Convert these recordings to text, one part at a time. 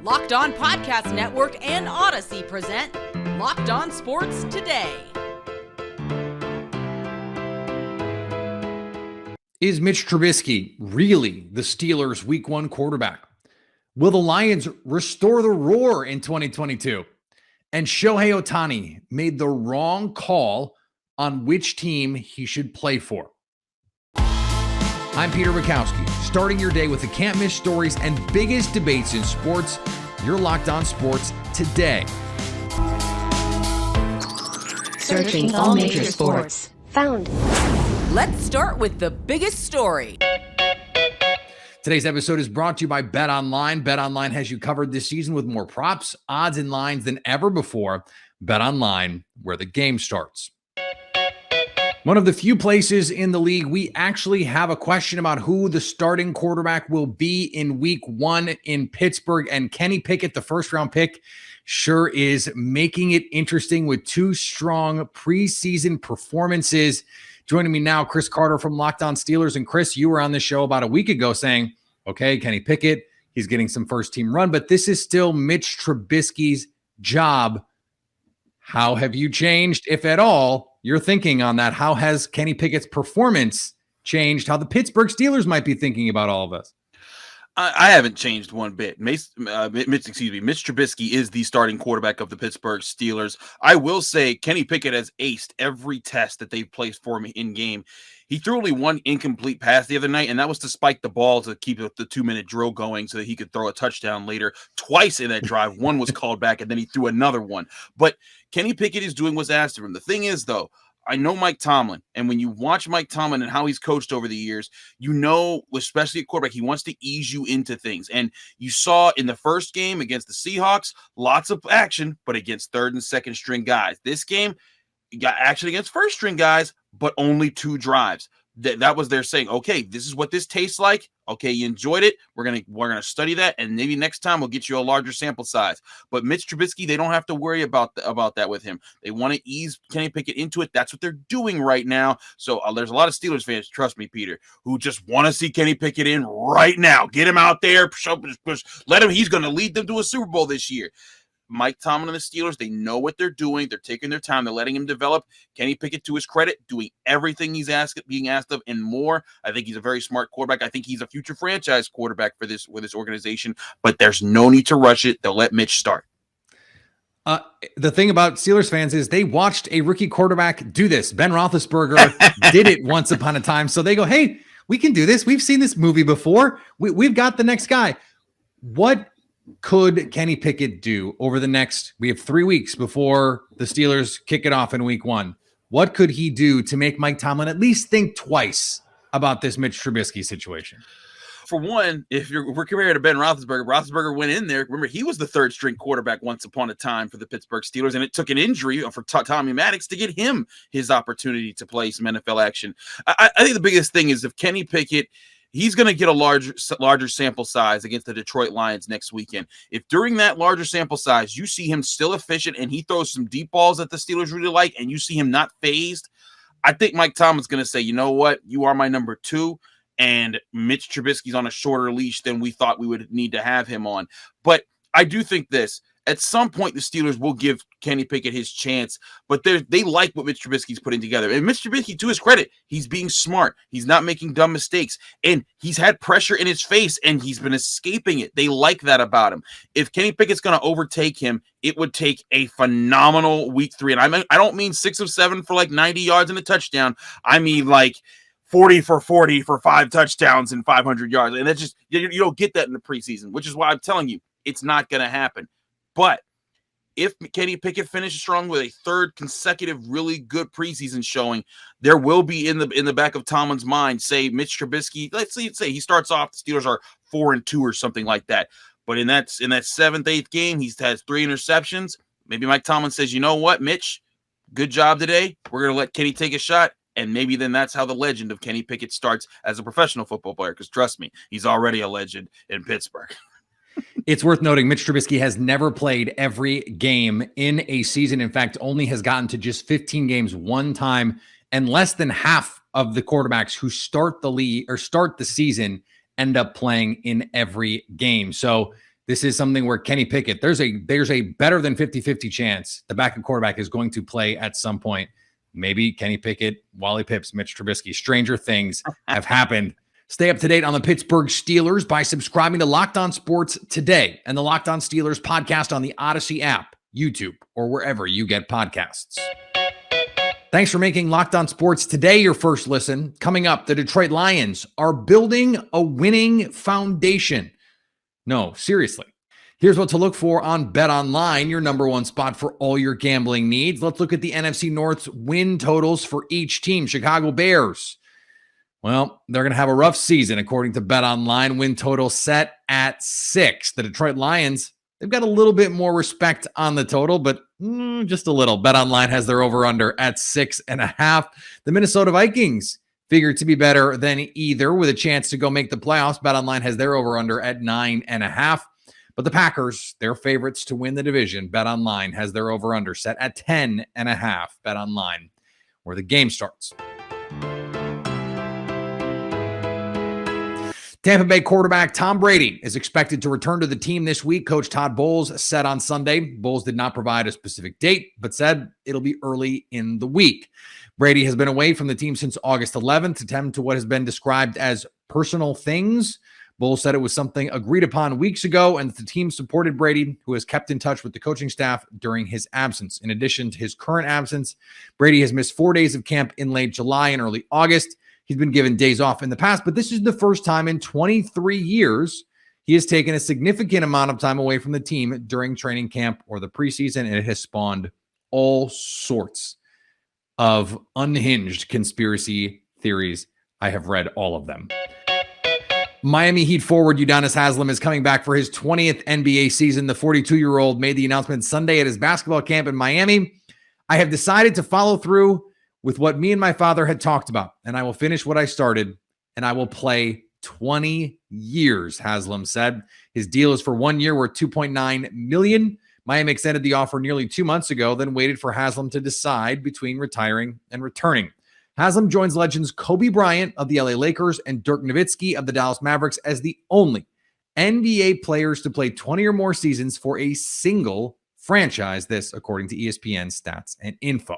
Locked On Podcast Network and Odyssey present Locked On Sports Today. Is Mitch Trubisky really the Steelers' Week 1 quarterback? Will the Lions restore the roar in 2022? And Shohei Ohtani made the wrong call on which team he should play for. I'm Peter Bukowski, starting your day with the can't-miss stories and biggest debates in sports. You're Locked On Sports Today. Searching all major sports. Found. Let's start with the biggest story. Today's episode is brought to you by BetOnline. BetOnline has you covered this season with more props, odds, and lines than ever before. BetOnline, where the game starts. One of the few places in the league we actually have a question about who the starting quarterback will be in Week 1 in Pittsburgh, and Kenny Pickett, the first-round pick, sure is making it interesting with two strong preseason performances. Joining me now, Chris Carter from Locked On Steelers. And Chris, you were on the show about a week ago saying, okay, Kenny Pickett, he's getting some first-team run, but this is still Mitch Trubisky's job. How have you changed, if at all, your thinking on that? How has Kenny Pickett's performance changed how the Pittsburgh Steelers might be thinking about all of us? I haven't changed one bit. Mitch Trubisky is the starting quarterback of the Pittsburgh Steelers. I will say Kenny Pickett has aced every test that they've placed for him in game. He threw only one incomplete pass the other night, and that was to spike the ball to keep the 2-minute drill going so that he could throw a touchdown later. Twice in that drive, one was called back, and then he threw another one. But Kenny Pickett is doing what's asked of him. The thing is, though, I know Mike Tomlin, and when you watch Mike Tomlin and how he's coached over the years, you know, especially at quarterback, he wants to ease you into things. And you saw in the first game against the Seahawks, lots of action, but against third and second string guys. This game, you got action against first string guys, but only 2 drives. That was their saying, okay, this is what this tastes like. Okay, you enjoyed it. We're gonna study that, and maybe next time we'll get you a larger sample size. But Mitch Trubisky, they don't have to worry about that with him. They want to ease Kenny Pickett into it. That's what they're doing right now. So there's a lot of Steelers fans, trust me, Peter, who just want to see Kenny Pickett in right now. Get him out there, push, let him. He's going to lead them to a Super Bowl this year. Mike Tomlin and the Steelers, they know what they're doing. They're taking their time. They're letting him develop. Kenny Pickett, to his credit, doing everything he's being asked of and more. I think he's a very smart quarterback. I think he's a future franchise quarterback for this organization, but there's no need to rush it. They'll let Mitch start. The thing about Steelers fans is they watched a rookie quarterback do this. Ben Roethlisberger did it once upon a time. So they go, hey, we can do this. We've seen this movie before. We've got the next guy. What could Kenny Pickett do over the next, we have 3 weeks before the Steelers kick it off in Week 1. What could he do to make Mike Tomlin at least think twice about this Mitch Trubisky situation? For one, if we're comparing to Ben Roethlisberger, Roethlisberger went in there. Remember, he was the third string quarterback once upon a time for the Pittsburgh Steelers, and it took an injury for Tommy Maddox to get him his opportunity to play some NFL action. I think the biggest thing is if Kenny Pickett, he's going to get a larger sample size against the Detroit Lions next weekend. If during that larger sample size, you see him still efficient and he throws some deep balls that the Steelers really like, and you see him not phased, I think Mike Tomlin's going to say, you know what, you are my number 2, and Mitch Trubisky's on a shorter leash than we thought we would need to have him on. But I do think this. At some point, the Steelers will give Kenny Pickett his chance, but they like what Mitch Trubisky's putting together. And Mitch Trubisky, to his credit, he's being smart. He's not making dumb mistakes. And he's had pressure in his face, and he's been escaping it. They like that about him. If Kenny Pickett's going to overtake him, it would take a phenomenal Week 3. And I don't mean 6 of 7 for like 90 yards and a touchdown. I mean like 40 for 40 for 5 touchdowns and 500 yards. And that's just, you don't get that in the preseason, which is why I'm telling you, it's not going to happen. But if Kenny Pickett finishes strong with a third consecutive really good preseason showing, there will be in the back of Tomlin's mind, say Mitch Trubisky, let's say he starts off, the Steelers are 4-2 or something like that. But in that 7th, 8th game, he has 3 interceptions. Maybe Mike Tomlin says, you know what, Mitch, good job today. We're going to let Kenny take a shot. And maybe then that's how the legend of Kenny Pickett starts as a professional football player. Because trust me, he's already a legend in Pittsburgh. It's worth noting Mitch Trubisky has never played every game in a season. In fact, only has gotten to just 15 games one time, and less than half of the quarterbacks who start the season end up playing in every game. So This is something where Kenny Pickett, there's a better than 50-50 chance the backup quarterback is going to play at some point. Maybe Kenny Pickett, Wally Pips, Mitch Trubisky. Stranger things have happened. Stay up to date on the Pittsburgh Steelers by subscribing to Locked On Sports today and the Locked On Steelers podcast on the Odyssey app, YouTube, or wherever you get podcasts. Thanks for making Locked On Sports today your first listen. Coming up, the Detroit Lions are building a winning foundation. No, seriously. Here's what to look for on BetOnline, your number one spot for all your gambling needs. Let's look at the NFC North's win totals for each team. Chicago Bears. Well, they're going to have a rough season, according to BetOnline. Win total set at 6. The Detroit Lions, they've got a little bit more respect on the total, but just a little. BetOnline has their over-under at 6.5. The Minnesota Vikings figured to be better than either, with a chance to go make the playoffs. BetOnline has their over-under at 9.5. But the Packers, their favorites to win the division. BetOnline has their over-under set at 10.5. BetOnline, where the game starts. Tampa Bay quarterback Tom Brady is expected to return to the team this week. Coach Todd Bowles said on Sunday. Bowles did not provide a specific date, but said it'll be early in the week. Brady has been away from the team since August 11th to tend to what has been described as personal things. Bowles said it was something agreed upon weeks ago, and the team supported Brady, who has kept in touch with the coaching staff during his absence. In addition to his current absence, Brady has missed 4 days of camp in late July and early August. He's been given days off in the past, but this is the first time in 23 years he has taken a significant amount of time away from the team during training camp or the preseason, and it has spawned all sorts of unhinged conspiracy theories. I have read all of them. Miami Heat forward Udonis Haslem is coming back for his 20th NBA season. The 42-year-old made the announcement Sunday at his basketball camp in Miami. I have decided to follow through with what me and my father had talked about, and I will finish what I started, and I will play 20 years, Haslem said. His deal is for 1 year worth $2.9 million. Miami extended the offer nearly 2 months ago, then waited for Haslem to decide between retiring and returning. Haslem joins legends Kobe Bryant of the LA Lakers and Dirk Nowitzki of the Dallas Mavericks as the only NBA players to play 20 or more seasons for a single franchise. This, according to ESPN Stats and Info.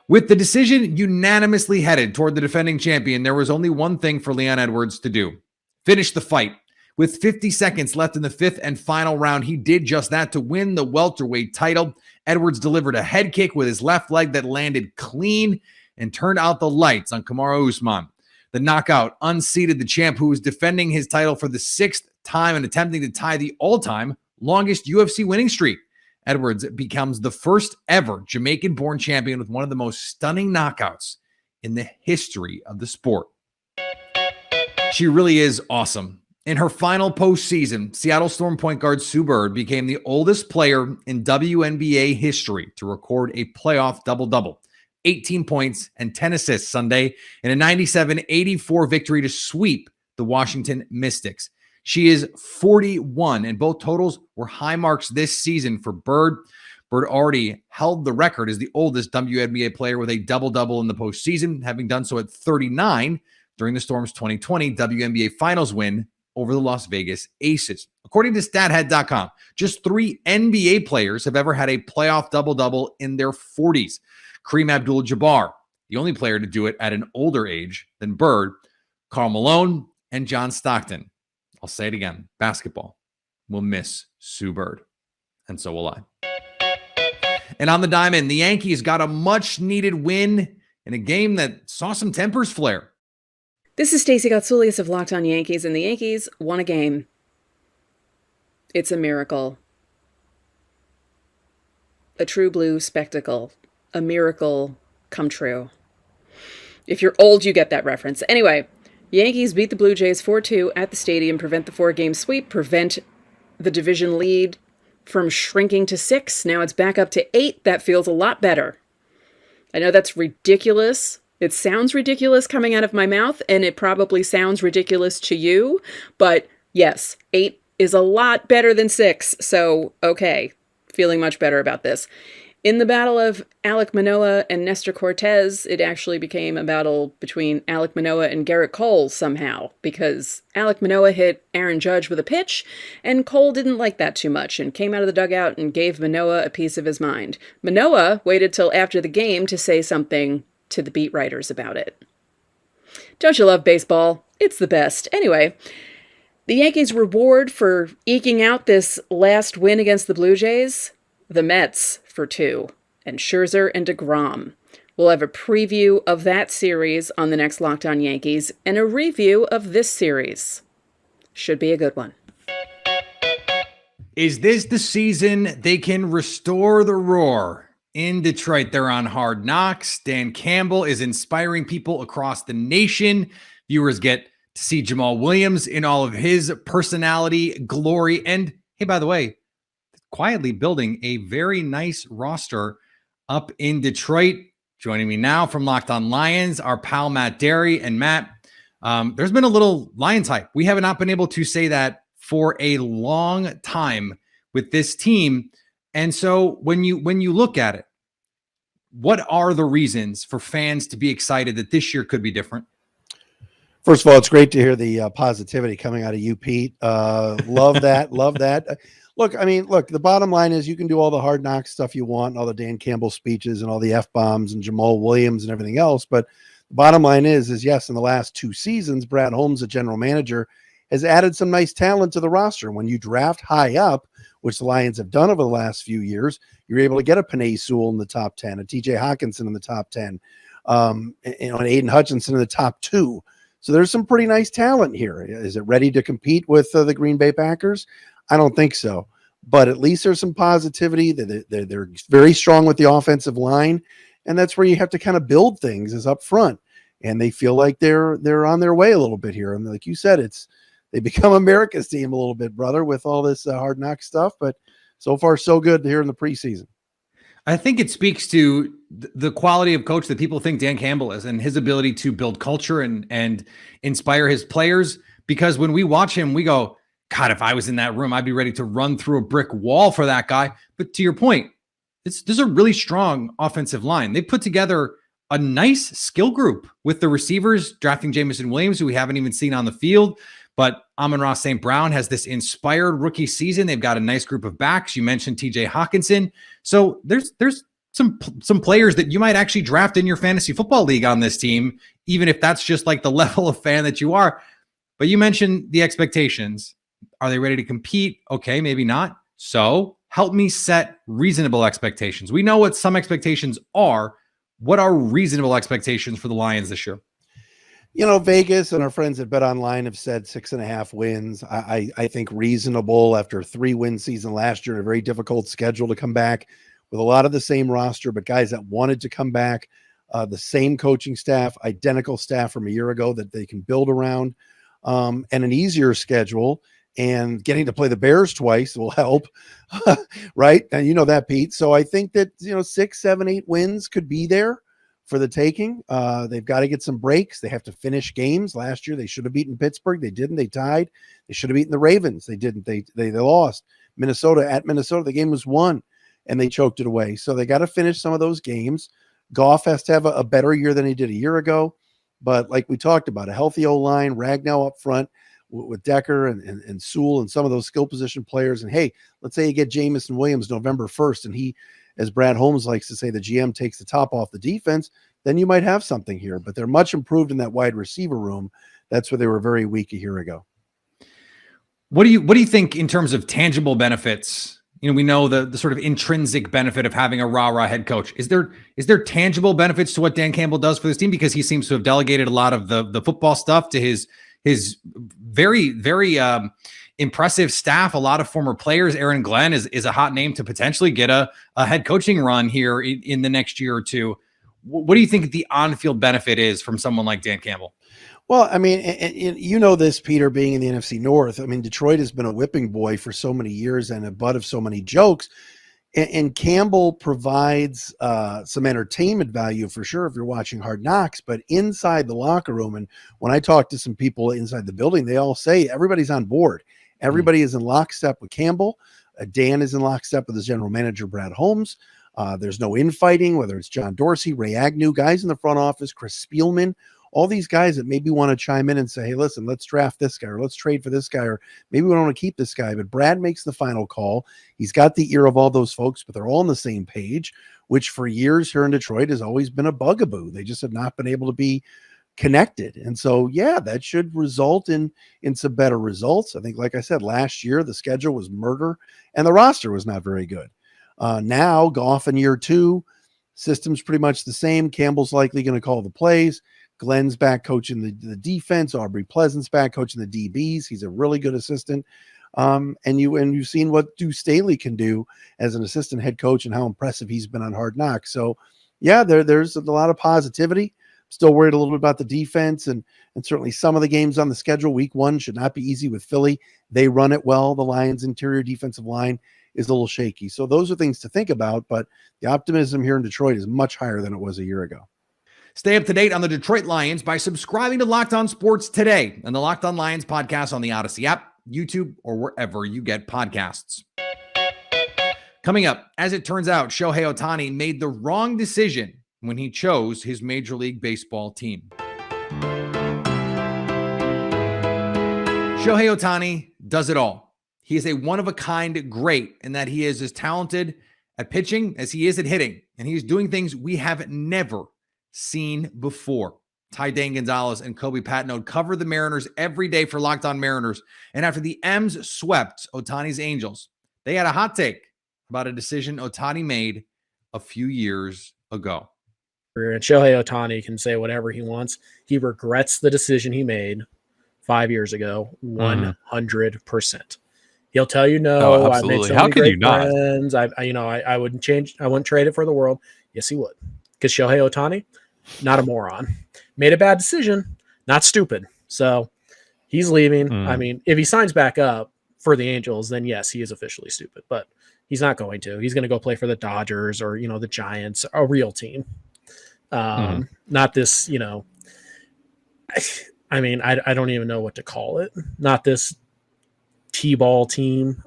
With the decision unanimously headed toward the defending champion, there was only one thing for Leon Edwards to do: finish the fight. With 50 seconds left in the fifth and final round, he did just that to win the welterweight title. Edwards delivered a head kick with his left leg that landed clean and turned out the lights on Kamaru Usman. The knockout unseated the champ, who was defending his title for the 6th time and attempting to tie the all-time longest UFC winning streak. Edwards becomes the first ever Jamaican-born champion with one of the most stunning knockouts in the history of the sport. She really is awesome. In her final postseason, Seattle Storm point guard Sue Bird became the oldest player in WNBA history to record a playoff double-double. 18 points and 10 assists Sunday in a 97-84 victory to sweep the Washington Mystics. She is 41, and both totals were high marks this season for Bird. Bird already held the record as the oldest WNBA player with a double-double in the postseason, having done so at 39 during the Storm's 2020 WNBA Finals win over the Las Vegas Aces. According to StatHead.com, just 3 NBA players have ever had a playoff double-double in their 40s. Kareem Abdul-Jabbar, the only player to do it at an older age than Bird, Karl Malone, and John Stockton. I'll say it again. Basketball will miss Sue Bird, and so will I. And on the diamond, the Yankees got a much-needed win in a game that saw some tempers flare. This is Stacey Gotsoulias of Locked On Yankees, and the Yankees won a game. It's a miracle. A true blue spectacle. A miracle come true. If you're old, you get that reference. Anyway, Yankees beat the Blue Jays 4-2 at the stadium, prevent the 4-game sweep, prevent the division lead from shrinking to 6. Now it's back up to 8. That feels a lot better. I know that's ridiculous. It sounds ridiculous coming out of my mouth, and it probably sounds ridiculous to you, but yes, 8 is a lot better than 6, so okay, feeling much better about this. In the battle of Alek Manoah and Nestor Cortez, it actually became a battle between Alek Manoah and Garrett Cole somehow, because Alek Manoah hit Aaron Judge with a pitch, and Cole didn't like that too much and came out of the dugout and gave Manoah a piece of his mind. Manoah waited till after the game to say something to the beat writers about it. Don't you love baseball? It's the best. Anyway, the Yankees' reward for eking out this last win against the Blue Jays? The Mets for 2, and Scherzer and DeGrom. We'll have a preview of that series on the next Locked On Yankees and a review of this series. Should be a good one. Is this the season they can restore the roar? In Detroit, they're on Hard Knocks. Dan Campbell is inspiring people across the nation. Viewers get to see Jamal Williams in all of his personality, glory, and, hey, by the way, quietly building a very nice roster up in Detroit. Joining me now from Locked On Lions, our pal Matt Derry. And Matt, there's been a little Lions hype. We have not been able to say that for a long time with this team. And so when you look at it, what are the reasons for fans to be excited that this year could be different? First of all, it's great to hear the positivity coming out of you, Pete. Love that. Love that. Look, the bottom line is you can do all the Hard Knocks stuff you want, all the Dan Campbell speeches and all the F-bombs and Jamal Williams and everything else. But the bottom line is yes, in the last 2 seasons, Brad Holmes, the general manager, has added some nice talent to the roster. When you draft high up, which the Lions have done over the last few years, you're able to get a Penei Sewell in the top 10, a TJ Hawkinson in the top 10, and Aiden Hutchinson in the top 2. So there's some pretty nice talent here. Is it ready to compete with the Green Bay Packers? I don't think so. But at least there's some positivity. They're very strong with the offensive line, and that's where you have to kind of build things is up front. And they feel like they're on their way a little bit here. And like you said, they become America's team a little bit, brother, with all this Hard Knock stuff. But so far, so good here in the preseason. I think it speaks to the quality of coach that people think Dan Campbell is and his ability to build culture and inspire his players. Because when we watch him, we go, God, if I was in that room, I'd be ready to run through a brick wall for that guy. But to your point, there's a really strong offensive line. They put together a nice skill group with the receivers, drafting Jamison Williams, who we haven't even seen on the field. But Amon-Ra St. Brown has this inspired rookie season. They've got a nice group of backs. You mentioned TJ Hawkinson. So there's some players that you might actually draft in your fantasy football league on this team, even if that's just like the level of fan that you are. But you mentioned the expectations. Are they ready to compete? Okay, maybe not. So help me set reasonable expectations. We know what some expectations are. What are reasonable expectations for the Lions this year? Vegas and our friends at BetOnline have said 6.5 wins. I think reasonable after a 3-win season last year and a very difficult schedule to come back with a lot of the same roster, but guys that wanted to come back, the same coaching staff, identical staff from a year ago that they can build around, and an easier schedule. And getting to play the Bears twice will help, right? And you know that, Pete. So I think that 6, 7, 8 wins could be there for the taking. They've got to get some breaks. They have to finish games. Last year they should have beaten Pittsburgh. They didn't. They tied. They should have beaten the Ravens. They didn't. They lost. Minnesota, the game was won, and they choked it away. So they got to finish some of those games. Goff has to have a better year than he did a year ago. But like we talked about, a healthy O-line, Ragnow up front, with Decker and Sewell and some of those skill position players. And hey, let's say you get Jamison Williams November 1st, and he, as Brad Holmes likes to say, the GM takes the top off the defense, then you might have something here. But they're much improved in that wide receiver room. That's where they were very weak a year ago. What do you think in terms of tangible benefits? We know the sort of intrinsic benefit of having a rah-rah head coach. Is there tangible benefits to what Dan Campbell does for this team? Because he seems to have delegated a lot of the football stuff to his very, very impressive staff, a lot of former players. Aaron Glenn is a hot name to potentially get a head coaching run here in the next year or two. What do you think the on-field benefit is from someone like Dan Campbell? Well, and this, Peter, being in the NFC North. Detroit has been a whipping boy for so many years and a butt of so many jokes. And Campbell provides some entertainment value for sure if you're watching Hard Knocks, but inside the locker room, and when I talk to some people inside the building, they all say everybody's on board. Everybody is in lockstep with Campbell. Dan is in lockstep with his general manager, Brad Holmes. There's no infighting, whether it's John Dorsey, Ray Agnew, guys in the front office, Chris Spielman, all these guys that maybe want to chime in and say, hey, listen, let's draft this guy, or let's trade for this guy, or maybe we don't want to keep this guy. But Brad makes the final call. He's got the ear of all those folks, but they're all on the same page, which for years here in Detroit has always been a bugaboo. They just have not been able to be connected. And so, yeah, that should result in some better results. I think, like I said, last year, the schedule was murder and the roster was not very good. Now, Goff in year 2, system's pretty much the same. Campbell's likely going to call the plays. Glenn's back coaching the defense. Aubrey Pleasant's back coaching the DBs. He's a really good assistant. And you've seen what Deuce Staley can do as an assistant head coach and how impressive he's been on Hard Knocks. So, yeah, there's a lot of positivity. Still worried a little bit about the defense and certainly some of the games on the schedule. Week 1 should not be easy with Philly. They run it well. The Lions' interior defensive line is a little shaky. So those are things to think about, but the optimism here in Detroit is much higher than it was a year ago. Stay up to date on the Detroit Lions by subscribing to Locked On Sports today and the Locked On Lions podcast on the Odyssey app, YouTube, or wherever you get podcasts. Coming up, as it turns out, Shohei Ohtani made the wrong decision when he chose his Major League Baseball team. Shohei Ohtani does it all. He is a one-of-a-kind great in that he is as talented at pitching as he is at hitting, and he is doing things we have never seen before. Ty Dane Gonzalez and Kobe Patnode cover the Mariners every day for Locked On Mariners, and after the M's swept Ohtani's Angels, they had a hot take about a decision Ohtani made a few years ago. And Shohei Ohtani can say whatever he wants. He regrets the decision he made 5 years ago, 100%. He'll tell you no. Oh, I made so How many can great you not? friends. I wouldn't change. I wouldn't trade it for the world. Yes, he would. Because Shohei Ohtani, not a moron. Made a bad decision, not stupid. So he's leaving. I mean, if he signs back up for the Angels, then yes, he is officially stupid. But he's not going to. He's going to go play for the Dodgers or, the Giants, a real team. Not this, I mean, I don't even know what to call it. Not this T-ball team.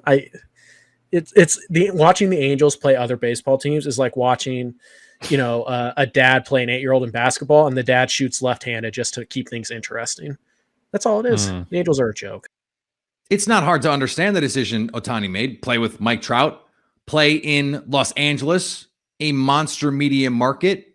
Watching the Angels play other baseball teams is like watching, a dad play an 8-year-old in basketball and the dad shoots left-handed just to keep things interesting. That's all it is. The Angels are a joke. It's not hard to understand the decision Ohtani made. Play with Mike Trout, play in Los Angeles, a monster media market.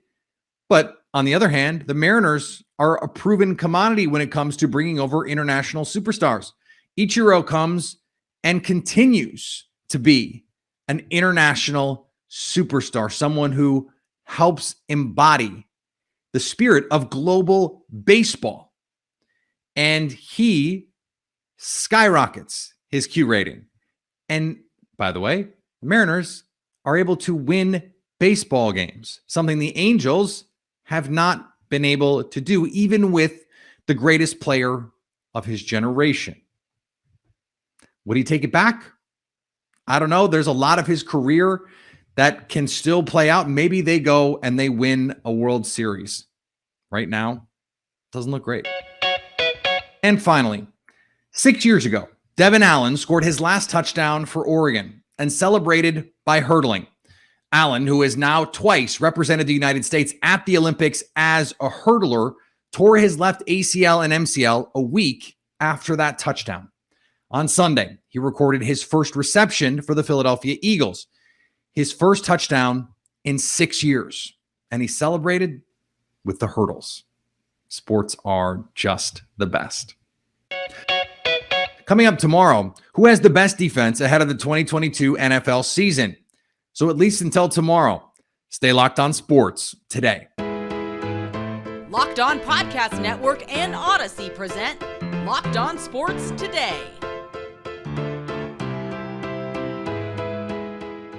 But on the other hand, the Mariners are a proven commodity when it comes to bringing over international superstars. Ichiro comes and continues to be an international superstar, someone who helps embody the spirit of global baseball. And he skyrockets his Q rating. And by the way, the Mariners are able to win baseball games, something the Angels have not been able to do, even with the greatest player of his generation. Would he take it back? I don't know. There's a lot of his career that can still play out. Maybe they go and they win a World Series. Right now, doesn't look great. And finally, 6 years ago, Devin Allen scored his last touchdown for Oregon and celebrated by hurdling. Allen, who has now twice represented the United States at the Olympics as a hurdler, tore his left ACL and MCL a week after that touchdown. On Sunday, he recorded his first reception for the Philadelphia Eagles, his first touchdown in 6 years, and he celebrated with the hurdles. Sports are just the best. Coming up tomorrow, who has the best defense ahead of the 2022 NFL season? So at least until tomorrow, stay locked on sports today. Locked On Podcast Network and Odyssey present Locked On Sports Today.